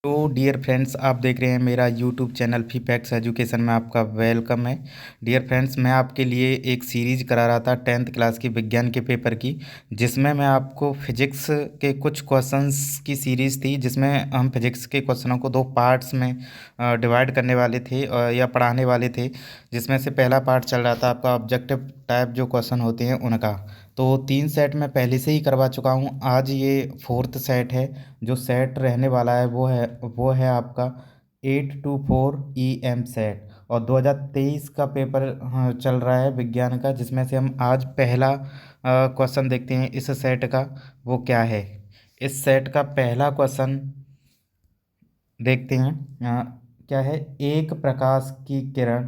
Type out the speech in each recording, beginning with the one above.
तो dear friends, आप देख रहे हैं मेरा यूट्यूब चैनल फीपैक्स एजुकेशन में आपका वेलकम है। डियर फ्रेंड्स, मैं आपके लिए एक सीरीज करा रहा था 10th क्लास की विज्ञान के पेपर की, जिसमें मैं आपको फिजिक्स के कुछ क्वेश्चंस की सीरीज़ थी, जिसमें हम फिजिक्स के क्वेश्चनों को दो पार्ट्स में डिवाइड करने वाले थे या पढ़ाने वाले थे। जिसमें से पहला पार्ट चल रहा था आपका ऑब्जेक्टिव टाइप जो क्वेश्चन होते हैं उनका। तो 3 सेट मैं पहले से ही करवा चुका हूँ। आज ये 4th सेट है। जो सेट रहने वाला है वो है आपका 824 EM सेट, और 2023 का पेपर चल रहा है विज्ञान का, जिसमें से हम आज पहला क्वेश्चन देखते हैं इस सेट का। वो क्या है? इस सेट का पहला क्वेश्चन देखते हैं। क्या है? एक प्रकाश की किरण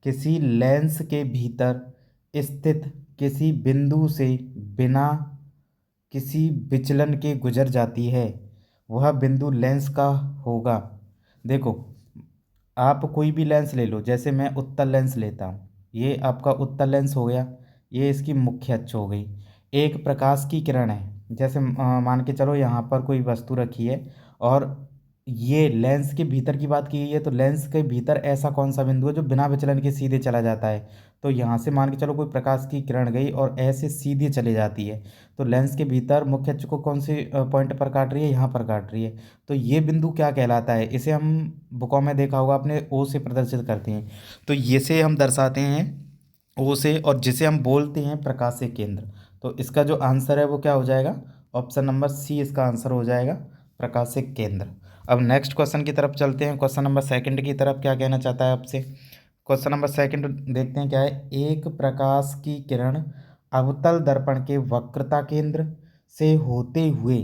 किसी लेंस के भीतर स्थित किसी बिंदु से बिना किसी विचलन के गुजर जाती है, वह बिंदु लेंस का होगा। देखो, आप कोई भी लेंस ले लो, जैसे मैं उत्तल लेंस लेता हूँ, ये आपका उत्तल लेंस हो गया, ये इसकी मुख्य अक्ष हो गई। एक प्रकाश की किरण है, जैसे मान के चलो यहाँ पर कोई वस्तु रखी है, और ये लेंस के भीतर की बात की गई है, तो लेंस के भीतर ऐसा कौन सा बिंदु है जो बिना विचलन के सीधे चला जाता है? तो यहाँ से मान के चलो कोई प्रकाश की किरण गई और ऐसे सीधे चले जाती है, तो लेंस के भीतर मुख्य अक्ष को कौन से पॉइंट पर काट रही है? यहाँ पर काट रही है। तो ये बिंदु क्या कहलाता है? इसे हम बुकों में देखा होगा आपने, ओ से प्रदर्शित करते हैं। तो ये से हम दर्शाते हैं ओ से, और जिसे हम बोलते हैं प्रकाशीय केंद्र। तो इसका जो आंसर है वो क्या हो जाएगा? ऑप्शन नंबर सी इसका आंसर हो जाएगा, प्रकाशीय केंद्र। अब नेक्स्ट क्वेश्चन की तरफ चलते हैं। क्वेश्चन नंबर सेकंड की तरफ क्या कहना चाहता है आपसे? क्वेश्चन नंबर सेकंड देखते हैं क्या है। एक प्रकाश की किरण अवतल दर्पण के वक्रता केंद्र से होते हुए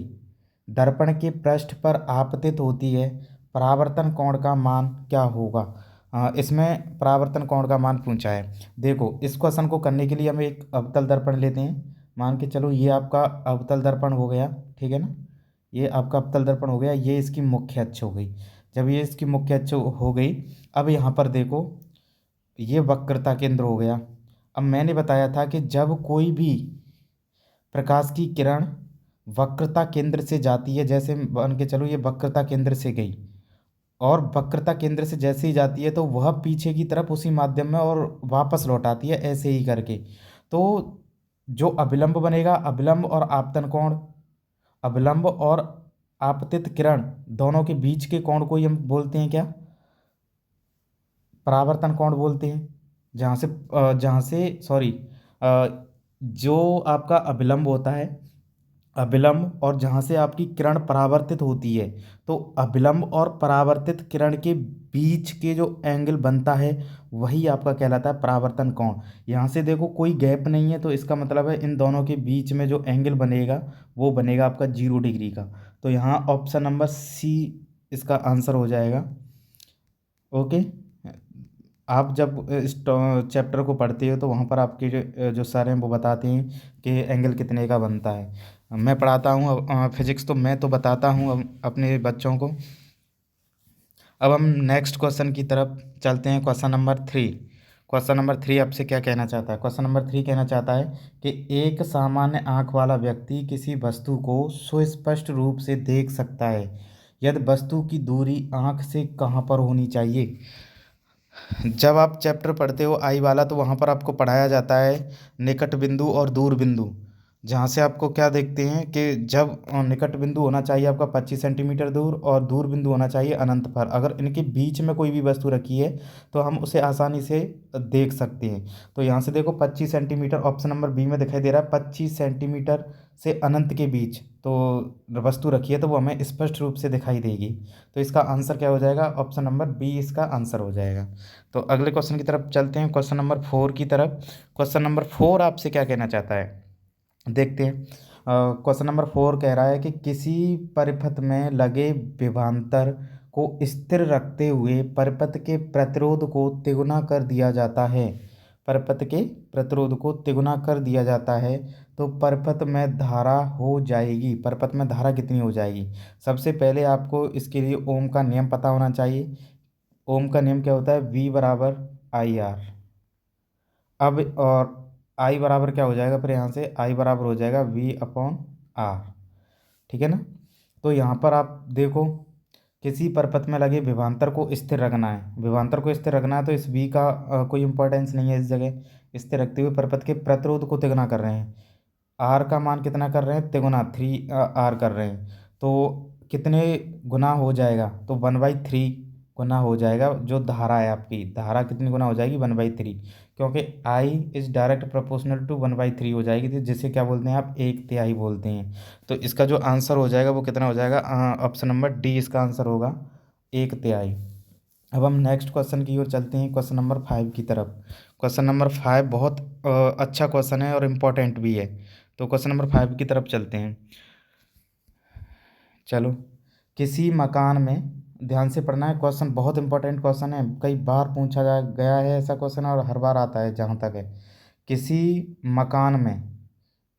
दर्पण के पृष्ठ पर आपतित होती है, परावर्तन कोण का मान क्या होगा? इसमें परावर्तन कोण का मान पूछा है। देखो, इस क्वेश्चन को करने के लिए हम एक अवतल दर्पण लेते हैं। मान के चलो ये आपका अवतल दर्पण हो गया, ठीक है ना? ये आपका अवतल दर्पण हो गया, ये इसकी मुख्य अक्ष हो गई। जब ये इसकी मुख्य अक्ष हो गई, अब यहाँ पर देखो, ये वक्रता केंद्र हो गया। अब मैंने बताया था कि जब कोई भी प्रकाश की किरण वक्रता केंद्र से जाती है, जैसे मान के चलो ये वक्रता केंद्र से गई, और वक्रता केंद्र से जैसे ही जाती है तो वह पीछे की तरफ उसी माध्यम में और वापस लौट आती है, ऐसे ही करके। तो जो अभिलंब बनेगा, अभिलंब और आपतन कोण, अभिलंब और आपतित किरण दोनों के बीच के कोण को ही हम बोलते हैं क्या? परावर्तन कोण बोलते हैं। जहाँ से सॉरी, जो आपका अभिलंब होता है, अभिलंब और जहाँ से आपकी किरण परावर्तित होती है, तो अभिलंब और परावर्तित किरण के बीच के जो एंगल बनता है वही आपका कहलाता है परावर्तन कोण। यहाँ से देखो कोई गैप नहीं है, तो इसका मतलब है इन दोनों के बीच में जो एंगल बनेगा वो बनेगा आपका 0 डिग्री का। तो यहाँ ऑप्शन नंबर सी इसका आंसर हो जाएगा। ओके। आप जब इस चैप्टर को पढ़ते हो तो वहाँ पर आपके जो सर हैं वो बताते हैं कि एंगल कितने का बनता है। मैं पढ़ाता हूँ फिजिक्स, तो मैं तो बताता हूँ अपने बच्चों को। अब हम नेक्स्ट क्वेश्चन की तरफ चलते हैं। Question number 3। क्वेश्चन नंबर 3 आपसे क्या कहना चाहता है? क्वेश्चन नंबर 3 कहना चाहता है कि एक सामान्य आँख वाला व्यक्ति किसी वस्तु को सुस्पष्ट रूप से देख सकता है यदि वस्तु की दूरी आँख से कहाँ पर होनी चाहिए? जब आप चैप्टर पढ़ते हो आई वाला, तो वहाँ पर आपको पढ़ाया जाता है निकट बिंदु और दूर बिंदु। जहाँ से आपको क्या देखते हैं कि जब निकट बिंदु होना चाहिए आपका 25 सेंटीमीटर दूर, और दूर बिंदु होना चाहिए अनंत पर। अगर इनके बीच में कोई भी वस्तु रखी है तो हम उसे आसानी से देख सकते हैं। तो यहाँ से देखो 25 सेंटीमीटर ऑप्शन नंबर बी में दिखाई दे रहा है, 25 सेंटीमीटर से अनंत के बीच तो वस्तु रखी है, तो वो हमें स्पष्ट रूप से दिखाई देगी। तो इसका आंसर क्या हो जाएगा? ऑप्शन नंबर बी इसका आंसर हो जाएगा। तो अगले क्वेश्चन की तरफ चलते हैं, क्वेश्चन नंबर 4 की तरफ। क्वेश्चन नंबर 4 आपसे क्या कहना चाहता है, देखते हैं। क्वेश्चन नंबर 4 कह रहा है कि किसी परिपथ में लगे विभवांतर को स्थिर रखते हुए परिपथ के प्रतिरोध को तिगुना कर दिया जाता है। परिपथ के प्रतिरोध को तिगुना कर दिया जाता है, तो परिपथ में धारा हो जाएगी। परिपथ में धारा कितनी हो जाएगी? सबसे पहले आपको इसके लिए ओम का नियम पता होना चाहिए। ओम का नियम क्या होता है? V बराबर IR। अब और आई बराबर क्या हो जाएगा? फिर यहाँ से आई बराबर हो जाएगा V/R, ठीक है ना? तो यहाँ पर आप देखो, किसी परपथ में लगे विभवांतर को स्थिर रखना है, विभवांतर को स्थिर रखना है, तो इस v का कोई इंपॉर्टेंस नहीं है इस जगह। स्थिर रखते हुए परपथ के प्रतिरोध को तिगुना कर रहे हैं। आर का मान कितना कर रहे हैं, तिगुना, 3r कर रहे हैं। तो कितने गुना हो जाएगा, तो 1/3 गुना हो जाएगा। जो धारा है आपकी, धारा कितनी गुना हो जाएगी, 1/3, क्योंकि I is direct proportional to 1/3 हो जाएगी, तो जिसे क्या बोलते हैं आप, 1/3 बोलते हैं। तो इसका जो आंसर हो जाएगा वो कितना हो जाएगा, ऑप्शन नंबर डी इसका आंसर होगा, 1/3। अब हम नेक्स्ट क्वेश्चन की ओर चलते हैं, क्वेश्चन नंबर 5 की तरफ। क्वेश्चन नंबर 5 बहुत अच्छा क्वेश्चन है और इम्पोर्टेंट भी है। तो क्वेश्चन नंबर 5 की तरफ चलते हैं। चलो, किसी मकान में, ध्यान से पढ़ना है, क्वेश्चन बहुत इंपॉर्टेंट क्वेश्चन है, कई बार पूछा जा गया है ऐसा क्वेश्चन, और हर बार आता है जहाँ तक है। किसी मकान में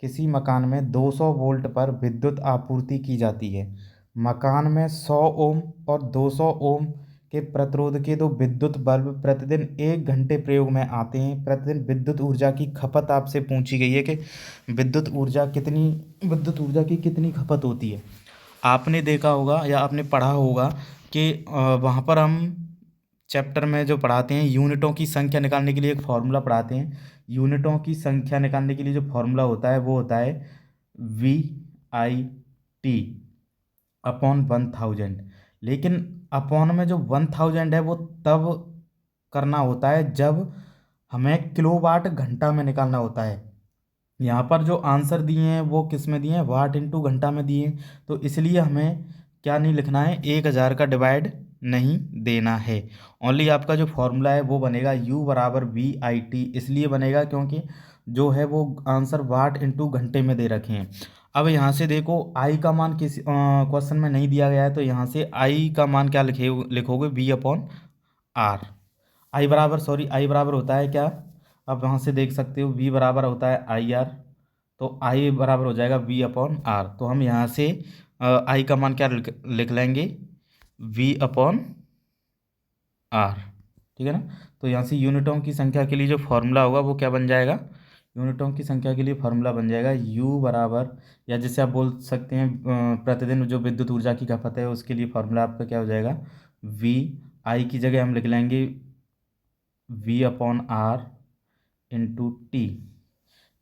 किसी मकान में 200 वोल्ट पर विद्युत आपूर्ति की जाती है। मकान में 100 ओम और 200 ओम के प्रतिरोध के दो विद्युत बल्ब प्रतिदिन 1 घंटे प्रयोग में आते हैं। प्रतिदिन विद्युत ऊर्जा की खपत आपसे पूछी गई है कि विद्युत ऊर्जा की कितनी खपत होती है। आपने देखा होगा या आपने पढ़ा होगा कि वहाँ पर हम चैप्टर में जो पढ़ाते हैं, यूनिटों की संख्या निकालने के लिए एक फॉर्मूला पढ़ाते हैं। यूनिटों की संख्या निकालने के लिए जो फॉर्मूला होता है वो होता है VIT अपॉन 1000। लेकिन अपॉन में जो 1000 है वो तब करना होता है जब हमें किलोवाट घंटा में निकालना होता है। यहाँ पर जो आंसर दिए हैं वो किस में दिए हैं, वाट इंटू घंटा में दिए हैं। तो इसलिए हमें क्या नहीं लिखना है, 1000 का डिवाइड नहीं देना है। ओनली आपका जो फॉर्मूला है वो बनेगा U बराबर VIT, इसलिए बनेगा क्योंकि जो है वो आंसर वाट इंटू घंटे में दे रखे हैं। अब यहाँ से देखो, I का मान किसी क्वेश्चन में नहीं दिया गया है, तो यहाँ से I का मान क्या लिखोगे, V/R। आई बराबर होता है क्या, आप वहाँ से देख सकते हो, V बराबर होता है IR। तो I बराबर हो जाएगा V/R। तो हम यहाँ से I का मान क्या लिख लेंगे, V/R। ठीक है ना। तो यहाँ से यूनिटों की संख्या के लिए जो फॉर्मूला होगा वो क्या बन जाएगा, यूनिटों की संख्या के लिए फॉर्मूला बन जाएगा U बराबर, या जैसे आप बोल सकते हैं प्रतिदिन जो विद्युत ऊर्जा की खपत है उसके लिए फॉर्मूला आपका क्या हो जाएगा, VI की जगह हम लिख लेंगे V/R इंटू टी।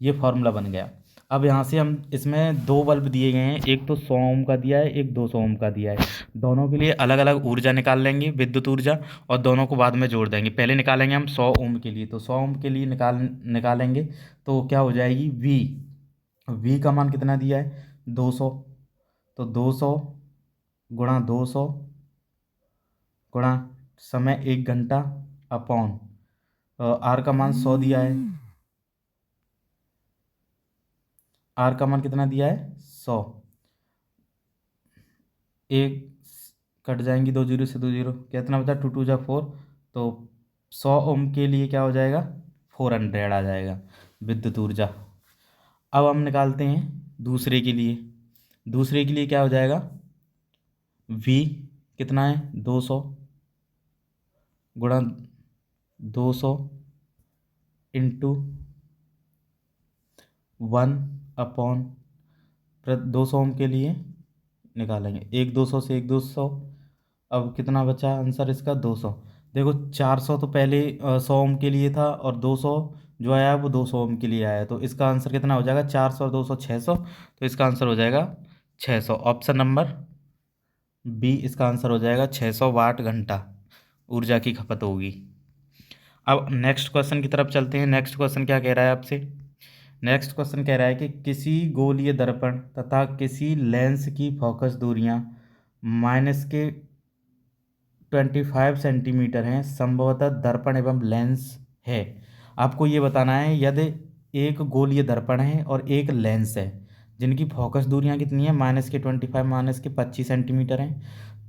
ये फॉर्मूला बन गया। अब यहाँ से हम, इसमें दो बल्ब दिए गए हैं, एक तो 100 ओम का दिया है, एक 200 ओम का दिया है। दोनों के लिए अलग अलग ऊर्जा निकाल लेंगे, विद्युत ऊर्जा, और दोनों को बाद में जोड़ देंगे। पहले निकालेंगे हम 100 ओम के लिए, तो 100 ओम के लिए निकालेंगे तो क्या हो जाएगी, V का मान कितना दिया है, 200। तो 200 गुणा 200 गुणा समय 1 घंटा अपॉन R का मान 100 दिया है। R का मान कितना दिया है, 100। एक कट जाएंगी, 2 जीरो से 2 जीरो, कितना बचा, 2 2 जा 4। तो 100 ओम के लिए क्या हो जाएगा, 400 आ जाएगा विद्युत ऊर्जा। अब हम निकालते हैं दूसरे के लिए। दूसरे के लिए क्या हो जाएगा, V कितना है, 200 गुणा 200 इंटू 1/, 200 ओम के लिए निकालेंगे, 1 200 से 1 200। अब कितना बचा आंसर इसका, 200। देखो 400 तो पहले 100 ओम के लिए था, और 200 जो आया है वो 200 ओम के लिए आया है। तो इसका आंसर कितना हो जाएगा, 400 और 200 600। तो इसका आंसर हो जाएगा 600। ऑप्शन नंबर बी इसका आंसर हो जाएगा, 600 वाट घंटा ऊर्जा की खपत होगी। अब नेक्स्ट क्वेश्चन की तरफ चलते हैं। नेक्स्ट क्वेश्चन क्या कह रहा है आपसे, नेक्स्ट क्वेश्चन कह रहा है कि किसी गोलीय दर्पण तथा किसी लेंस की फोकस दूरियां -25 सेंटीमीटर हैं, संभवतः दर्पण एवं लेंस है। आपको ये बताना है, यदि एक गोलीय दर्पण है और एक लेंस है जिनकी फोकस दूरियां कितनी है, -25 -25 सेंटीमीटर हैं,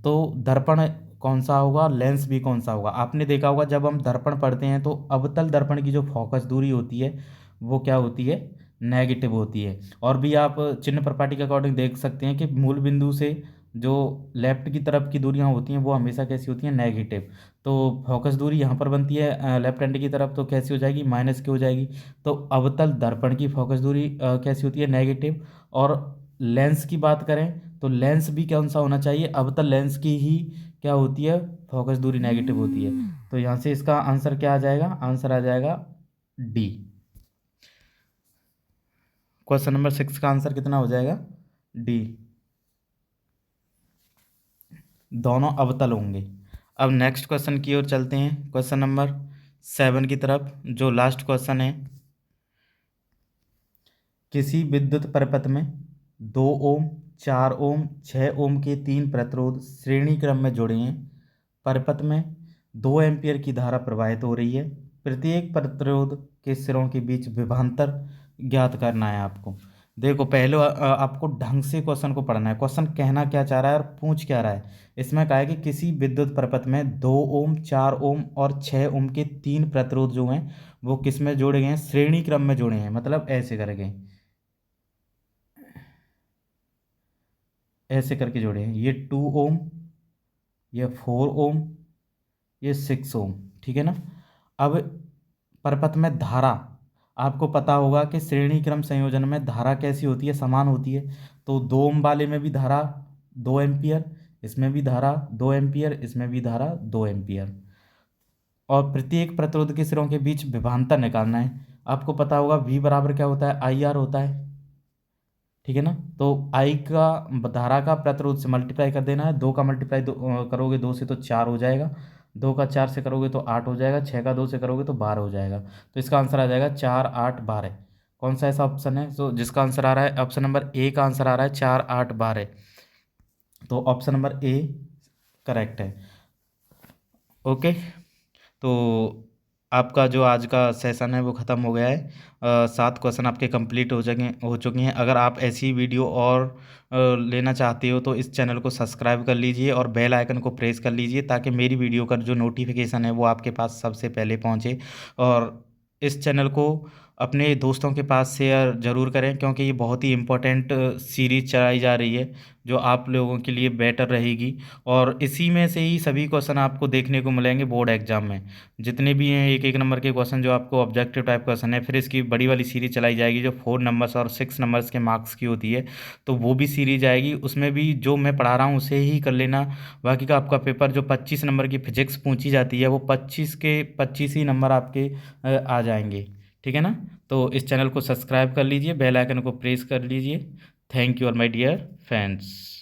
तो दर्पण कौन सा होगा, लेंस भी कौन सा होगा। आपने देखा होगा जब हम दर्पण पढ़ते हैं तो अवतल दर्पण की जो फोकस दूरी होती है वो क्या होती है, नेगेटिव होती है। और भी आप चिन्ह प्रपाटी के अकॉर्डिंग देख सकते हैं कि मूल बिंदु से जो लेफ्ट की तरफ की दूरियां होती हैं वो हमेशा कैसी होती हैं, नेगेटिव। तो फोकस दूरी यहाँ पर बनती है लेफ्ट हैंड की तरफ, तो कैसी हो जाएगी, माइनस की हो जाएगी। तो अवतल दर्पण की फोकस दूरी कैसी होती है, नेगेटिव। और लेंस की बात करें तो लेंस भी कौन सा होना चाहिए, अवतल लेंस की ही क्या होती है, फोकस दूरी नेगेटिव होती है। तो यहाँ से इसका आंसर क्या आ जाएगा, आंसर आ जाएगा डी। क्वेश्चन नंबर 6 का आंसर कितना हो जाएगा, डी, दोनों अवतल होंगे। अब नेक्स्ट क्वेश्चन की ओर चलते हैं, क्वेश्चन नंबर 7 की तरफ, जो लास्ट क्वेश्चन है। किसी विद्युत परिपथ में 2 ओम, 4 ओम, 6 ओम के 3 प्रतिरोध श्रेणी क्रम में जुड़े हैं। परिपथ में 2 एम्पियर की धारा प्रवाहित हो रही है। प्रत्येक प्रतिरोध के सिरों के बीच विभवांतर ज्ञात करना है आपको। देखो पहले आपको ढंग से क्वेश्चन को पढ़ना है, क्वेश्चन कहना क्या चाह रहा है और पूछ क्या रहा है। इसमें कहा है कि किसी विद्युत परिपथ में 2 ओम, 4 ओम और 6 ओम के 3 प्रतिरोध जो हैं वो किस में जोड़े गए हैं, श्रेणी क्रम में जोड़े हैं, मतलब ऐसे करेंगे, ऐसे करके जोड़े हैं। ये 2 ओम, ये 4 ओम, ये 6 ओम, ठीक है ना। अब परपथ में धारा, आपको पता होगा कि श्रेणी क्रम संयोजन में धारा कैसी होती है, समान होती है। तो 2 ओम वाले में भी धारा 2 एम्पियर, इसमें भी धारा 2 एम्पियर, इसमें भी धारा 2 एम्पियर। और प्रत्येक प्रतिरोध के सिरों के बीच विभवांतर निकालना है। आपको पता होगा V बराबर क्या होता है, IR होता है, ठीक है ना। तो I का धारा का प्रतिरोध से मल्टीप्लाई कर देना है। 2 का मल्टीप्लाई करोगे 2 से तो 4 हो जाएगा, 2 का 4 से करोगे तो 8 हो जाएगा, 6 का 2 से करोगे तो 12 हो जाएगा। तो इसका आंसर आ जाएगा 4, 8, 12। कौन सा ऐसा ऑप्शन है तो जिसका आंसर आ रहा है, ऑप्शन नंबर ए का आंसर आ रहा है 4, 8, 12। तो ऑप्शन नंबर ए करेक्ट है। ओके, तो आपका जो आज का सेशन है वो ख़त्म हो गया है। 7 क्वेश्चन आपके कंप्लीट हो चुके हैं। अगर आप ऐसी वीडियो और लेना चाहते हो तो इस चैनल को सब्सक्राइब कर लीजिए और बेल आइकन को प्रेस कर लीजिए, ताकि मेरी वीडियो का जो नोटिफिकेशन है वो आपके पास सबसे पहले पहुंचे। और इस चैनल को अपने दोस्तों के पास शेयर ज़रूर करें, क्योंकि ये बहुत ही इम्पोर्टेंट सीरीज चलाई जा रही है जो आप लोगों के लिए बेटर रहेगी। और इसी में से ही सभी क्वेश्चन आपको देखने को मिलेंगे बोर्ड एग्जाम में, जितने भी हैं 1-1 नंबर के क्वेश्चन जो आपको ऑब्जेक्टिव टाइप क्वेश्चन है। फिर इसकी बड़ी वाली सीरीज चलाई जाएगी जो 4 नंबर्स और 6 नंबर्स के मार्क्स की होती है, तो वो भी सीरीज आएगी। उसमें भी जो मैं पढ़ा रहा हूँ उसे ही कर लेना। बाकी का आपका पेपर जो 25 नंबर की फिजिक्स पूछी जाती है वो 25 के 25 ही नंबर आपके आ जाएंगे, ठीक है ना। तो इस चैनल को सब्सक्राइब कर लीजिए, बेल आइकन को प्रेस कर लीजिए। थैंक यू और माय डियर फ्रेंड्स।